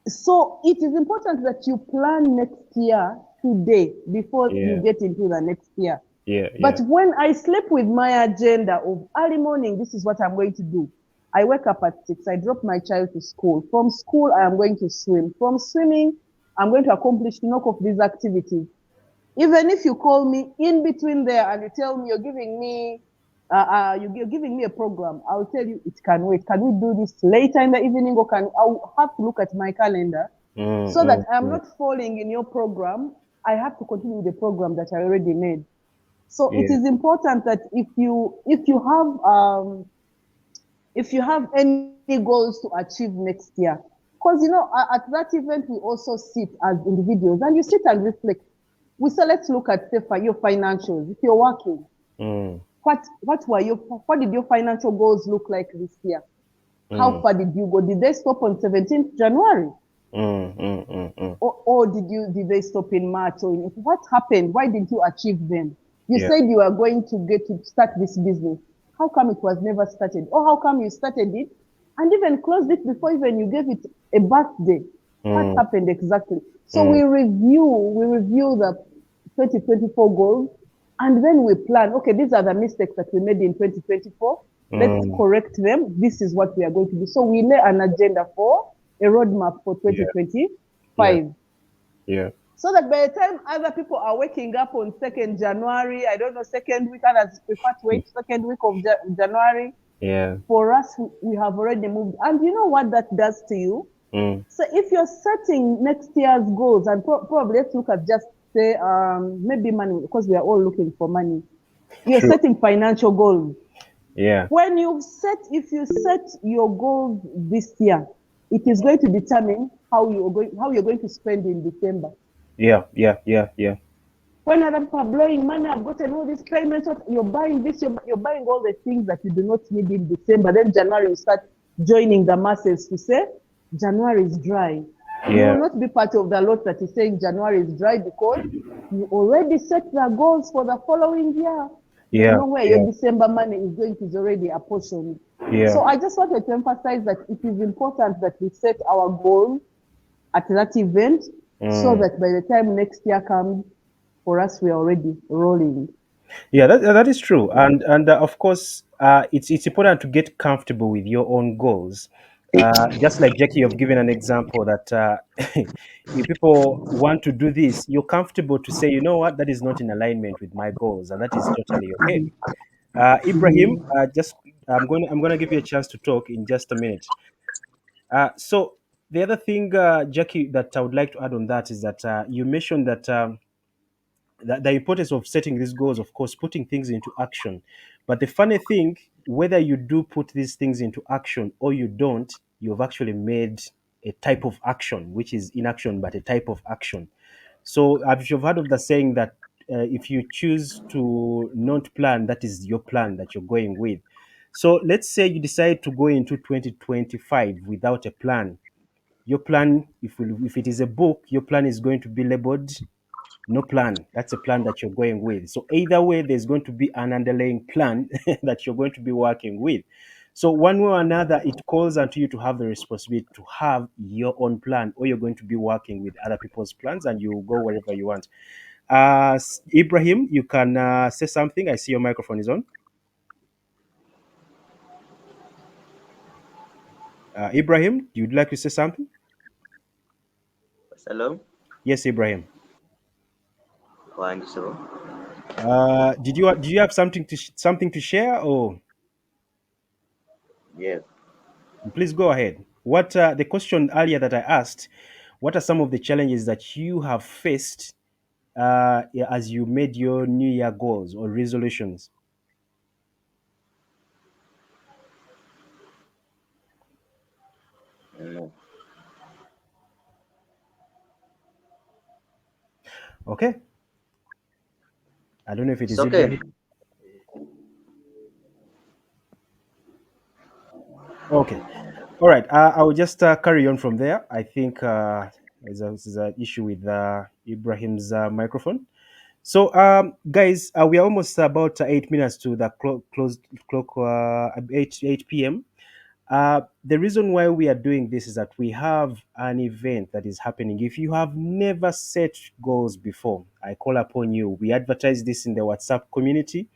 So it is important that you plan next year today before you Yeah. get into the next year. Yeah. But Yeah. when I sleep with my agenda of early morning, this is what I'm going to do. I wake up at 6, I drop my child to school. From school, I am going to swim. From swimming, I'm going to knock off these activities. Even if you call me in between there and you tell me you're giving me a program, I'll tell you it can wait. Can we do this later in the evening, or I'll have to look at my calendar Mm, so that mm, I'm mm. not falling in your program. I have to continue with the program that I already made. So it Yeah. is important that if you have any goals to achieve next year, Because at that event we also sit as individuals and you sit and reflect. We say let's look at say for your financials. If you're working, Mm, what did your financial goals look like this year? How mm, far did you go? Did they stop on 17th January? mm. Or did they stop in March? Or what happened? Why didn't you achieve them? You Yeah. said you were going to get to start this business. How come it was never started? Or how come you started it and even closed it before even you gave it a birthday? What Mm, happened exactly? So mm, we review the 2024 goals, and then we plan, okay, these are the mistakes that we made in 2024. Let's mm. correct them. This is what we are going to do. So we lay an agenda for a roadmap for Yeah. Yeah. 2025. Yeah. So that by the time other people are waking up on 2nd January, I don't know, second week, others prefer to wait, second week of January, Yeah. for us, we have already moved. And you know what that does to you? Mm, So if you're setting next year's goals, and probably let's look at just say maybe money, because we are all looking for money. You're true. setting financial goals. Yeah. If you set your goals this year, it is going to determine how you're going to spend in December. Yeah. Yeah. Yeah. Yeah. When other people are blowing money, I've gotten all these payments. You're buying this, you're buying all the things that you do not need in December. Then January you start joining the masses to say January is dry. You Yeah. will not be part of the lot that is saying January is dry because you already set the goals for the following year. You Yeah. know where your Yeah. December money is going to is already apportioned. Yeah. So I just wanted to emphasize that it is important that we set our goals at that event so Mm. that by the time next year comes, for us, we are already rolling. Yeah, that is true, and of course, it's important to get comfortable with your own goals. Just like Jackie, you've given an example that if people want to do this, you're comfortable to say, you know what, that is not in alignment with my goals, and that is totally okay. Ibrahim, just I'm going to give you a chance to talk in just a minute. So the other thing, Jackie, that I would like to add on that is that you mentioned that. The importance of setting these goals, of course, putting things into action. But the funny thing, whether you do put these things into action or you don't, you've actually made a type of action, which is inaction, but a type of action. So you've heard of the saying that if you choose to not plan, that is your plan that you're going with. So let's say you decide to go into 2025 without a plan. Your plan, if it is a book, your plan is going to be labeled no plan. That's a plan that you're going with. So either way, there's going to be an underlying plan that you're going to be working with. So one way or another, it calls onto you to have the responsibility to have your own plan, or you're going to be working with other people's plans, and you go wherever you want. Ibrahim, you can say something. I see your microphone is on. Ibrahim, you'd like to say something? Hello, Yes, Ibrahim. fine. So, Did you have something to share, or yeah. please go ahead. What the question earlier that I asked? What are some of the challenges that you have faced yeah, as you made your New Year goals or resolutions? No, Okay, I don't know if it it's is okay. Ibrahim. Okay, all right. I will just carry on from there. I think there's an issue with Ibrahim's microphone. So, guys, we are almost about 8 minutes to the close clock, 8 p.m. The reason why we are doing this is that we have an event that is happening. If you have never set goals before, I call upon you. We advertise this in the WhatsApp community.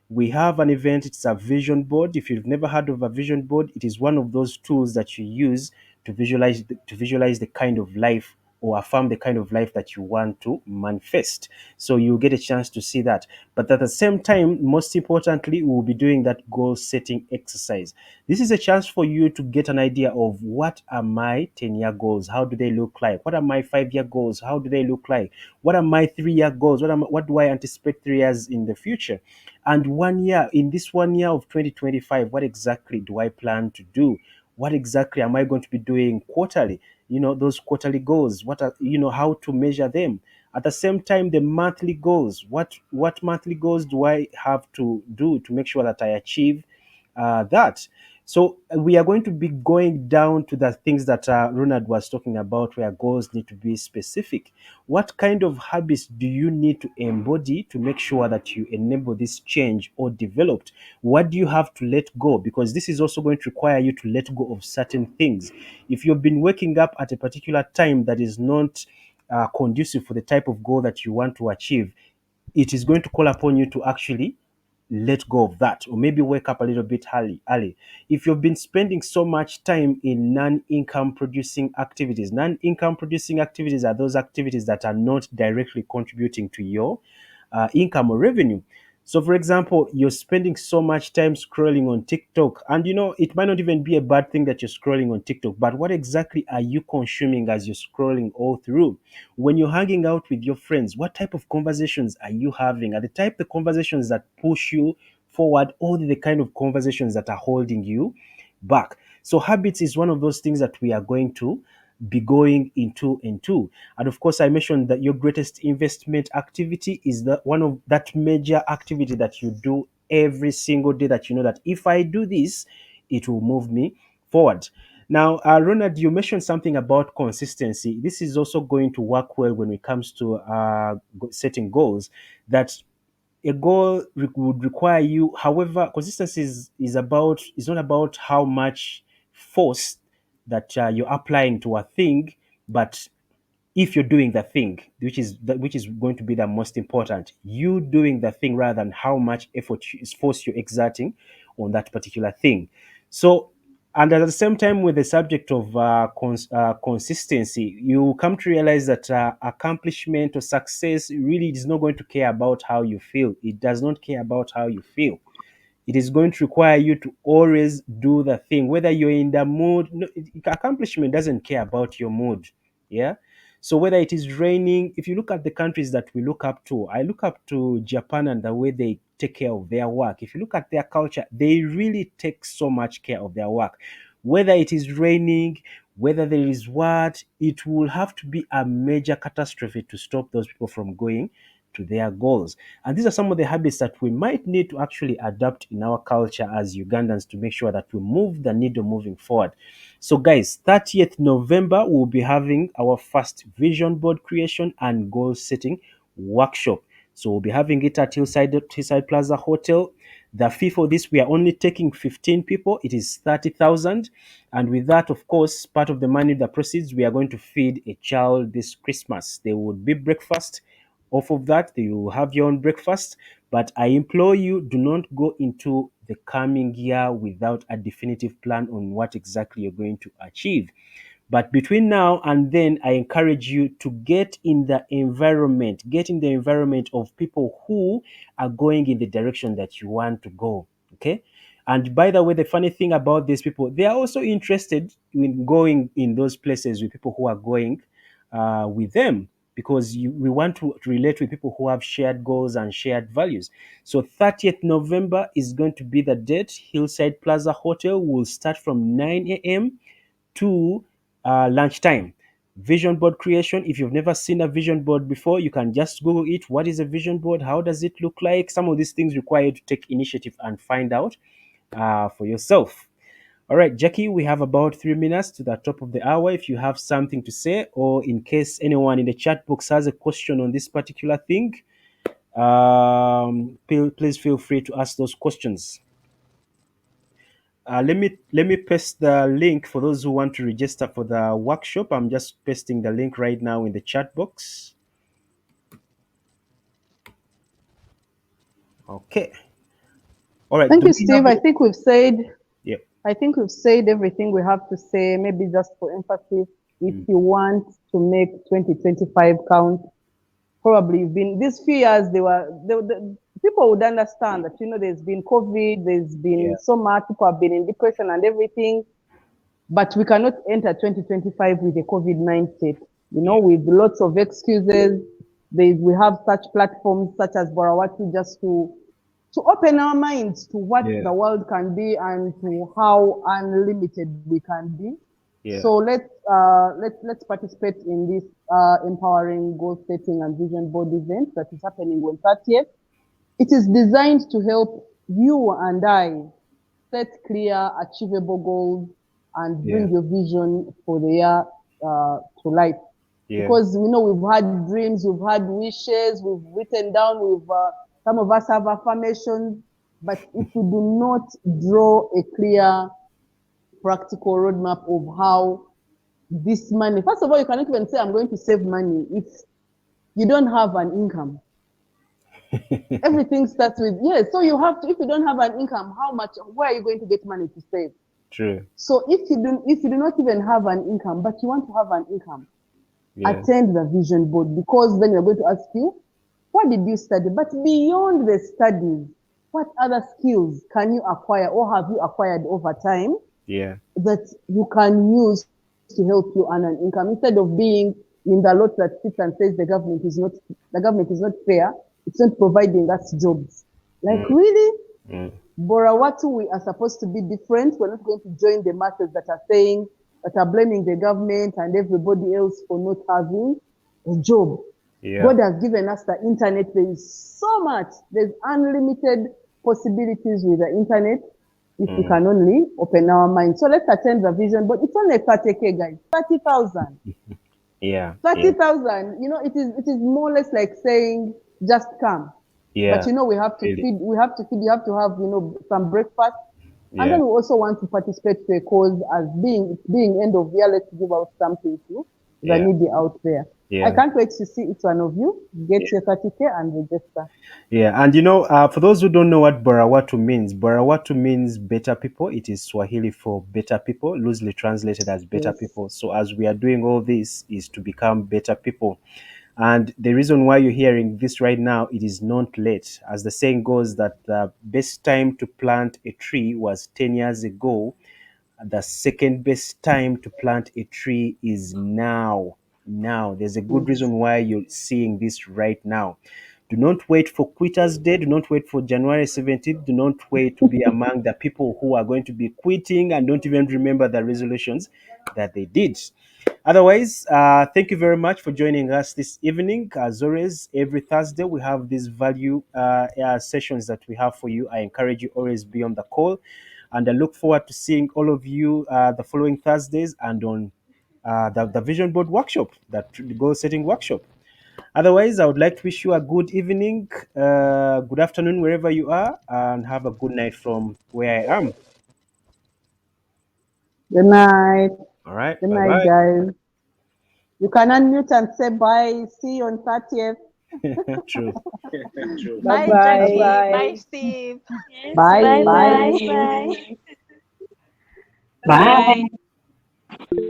We have an event. It's a vision board. If you've never heard of a vision board, it is one of those tools that you use to visualize the kind of life or affirm the kind of life that you want to manifest. So you get a chance to see that. But at the same time, most importantly, we will be doing that goal setting exercise. This is a chance for you to get an idea of what are my 10-year goals? How do they look like? What are my 5-year goals? How do they look like? What are my 3-year goals? What do I anticipate 3 years in the future? And 1 year, in this 1 year of 2025, what exactly do I plan to do? what exactly am I going to be doing quarterly? Those quarterly goals, what are, how to measure them. At the same time, the monthly goals, what monthly goals do I have to do to make sure that I achieve that. So we are going to be going down to the things that Ronald was talking about, where goals need to be specific. What kind of habits do you need to embody to make sure that you enable this change or developed? What do you have to let go? Because this is also going to require you to let go of certain things. If you've been waking up at a particular time that is not conducive for the type of goal that you want to achieve, it is going to call upon you to actually let go of that, or maybe wake up a little bit early. If you've been spending so much time in non-income producing activities are those activities that are not directly contributing to your income or revenue. So, for example, you're spending so much time scrolling on TikTok, and it might not even be a bad thing that you're scrolling on TikTok, but what exactly are you consuming as you're scrolling all through? When you're hanging out with your friends, what type of conversations are you having? Are the type of conversations that push you forward, or the kind of conversations that are holding you back? So, habits is one of those things that we are going to be going into. And of course, I mentioned that your greatest investment activity is the one of that major activity that you do every single day, that you know that if I do this, it will move me forward. Now, Ronald, you mentioned something about consistency. This is also going to work well when it comes to setting goals. That a goal would require you, however, consistency is not about how much force that you're applying to a thing, but if you're doing the thing, which is going to be the most important, you doing the thing rather than how much force you're exerting on that particular thing. So, and at the same time, with the subject of consistency, you come to realize that accomplishment or success really is not going to care about how you feel. It does not care about how you feel. It is going to require you to always do the thing, whether you're in the mood. No, accomplishment doesn't care about your mood. Yeah. So whether it is raining, if you look at the countries that we look up to, I look up to Japan and the way they take care of their work. If you look at their culture, they really take so much care of their work. Whether it is raining, whether there is what, it will have to be a major catastrophe to stop those people from going to their goals. And these are some of the habits that we might need to actually adapt in our culture as Ugandans to make sure that we move the needle moving forward. So, guys, 30th November, we'll be having our first vision board creation and goal setting workshop. So, we'll be having it at Hillside Plaza Hotel. The fee for this, we are only taking 15 people. It is 30,000. And with that, of course, part of the money that proceeds, we are going to feed a child this Christmas. There would be breakfast. Off of that, you will have your own breakfast. But I implore you, do not go into the coming year without a definitive plan on what exactly you're going to achieve. But between now and then, I encourage you to get in the environment of people who are going in the direction that you want to go. Okay. And by the way, the funny thing about these people, they are also interested in going in those places with people who are going with them, because we want to relate with people who have shared goals and shared values. So 30th November is going to be the date. Hillside Plaza Hotel will start from 9 a.m. to lunchtime. Vision board creation. If you've never seen a vision board before, you can just Google it. What is a vision board? How does it look like? Some of these things require you to take initiative and find out for yourself. All right, Jackie, we have about 3 minutes to the top of the hour. If you have something to say, or in case anyone in the chat box has a question on this particular thing, please feel free to ask those questions. Let me paste the link for those who want to register for the workshop. I'm just pasting the link right now in the chat box. Okay. All right. Thank Do you, we have Steve. I think we've said Yeah. I think we've said everything we have to say. Maybe just for emphasis, if you want to make 2025 count, probably you've been these few years. The people would understand that there's been COVID, there's been Yeah. so much. People have been in depression and everything, but we cannot enter 2025 with a COVID mindset. With lots of excuses. We have such platforms such as BoraWatu just to to open our minds to what Yeah. the world can be and to how unlimited we can be. Yeah. So let's participate in this empowering goal setting and vision board event that is happening on 30th. It is designed to help you and I set clear, achievable goals and Yeah. bring your vision for the year to life. Yeah. Because we know we've had dreams, we've had wishes, we've written down, some of us have affirmations, but if we do not draw a clear, practical roadmap of how this money, first of all, you cannot even say I'm going to save money if you don't have an income. Everything starts with yes. So you have to. If you don't have an income, how much? Where are you going to get money to save? True. So if you do not even have an income, but you want to have an income, Yeah. attend the vision board, because then you're going to ask you, what did you study? But beyond the studies, what other skills can you acquire or have you acquired over time Yeah. that you can use to help you earn an income, instead of being in the lot that sits and says the government is not fair, it's not providing us jobs. Like, Mm. really? Mm. BoraWatu, we are supposed to be different. We're not going to join the masses that are blaming the government and everybody else for not having a job. Yeah. God has given us the internet. There is so much. There's unlimited possibilities with the internet if we Mm. can only open our mind. So let's attend the vision, but it's only 30K, guys. 30,000. Yeah. Yeah. 30,000. It is more or less like saying just come. But Yeah. we have to Really. feed, you have to have, some breakfast. And then Yeah. we also want to participate to a cause, as being end of year, let's give out something to the Yeah. needy out there. I Yeah. can't wait to see each one of you get your 30K and register. Yeah, and for those who don't know what Borawatu means better people. It is Swahili for better people, loosely translated as better Yes. people. So as we are doing all this is to become better people. And the reason why you're hearing this right now, it is not late. As the saying goes, that the best time to plant a tree was 10 years ago. The second best time to plant a tree is now. Now, there's a good Yes. reason why you're seeing this right now. Do not wait for Quitter's Day. Do not wait for January 17th. Do not wait to be among the people who are going to be quitting and don't even remember the resolutions that they did. Otherwise, thank you very much for joining us this evening. As always, every Thursday we have these value sessions that we have for you. I encourage you always be on the call, and I look forward to seeing all of you the following Thursdays and on the Vision Board workshop, that goal setting workshop. Otherwise, I would like to wish you a good evening, good afternoon, wherever you are, and have a good night from where I am. Good night. All right. Good Bye night, guys. You can unmute and say bye. See you on 30th. bye. True. Bye Bye, bye. Jackie. Bye, Steve. Yes, Bye. bye Bye. bye. Bye. Bye. Bye.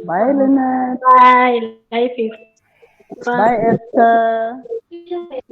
Bye, Lynette. Bye. Life is fun. Bye, Esther.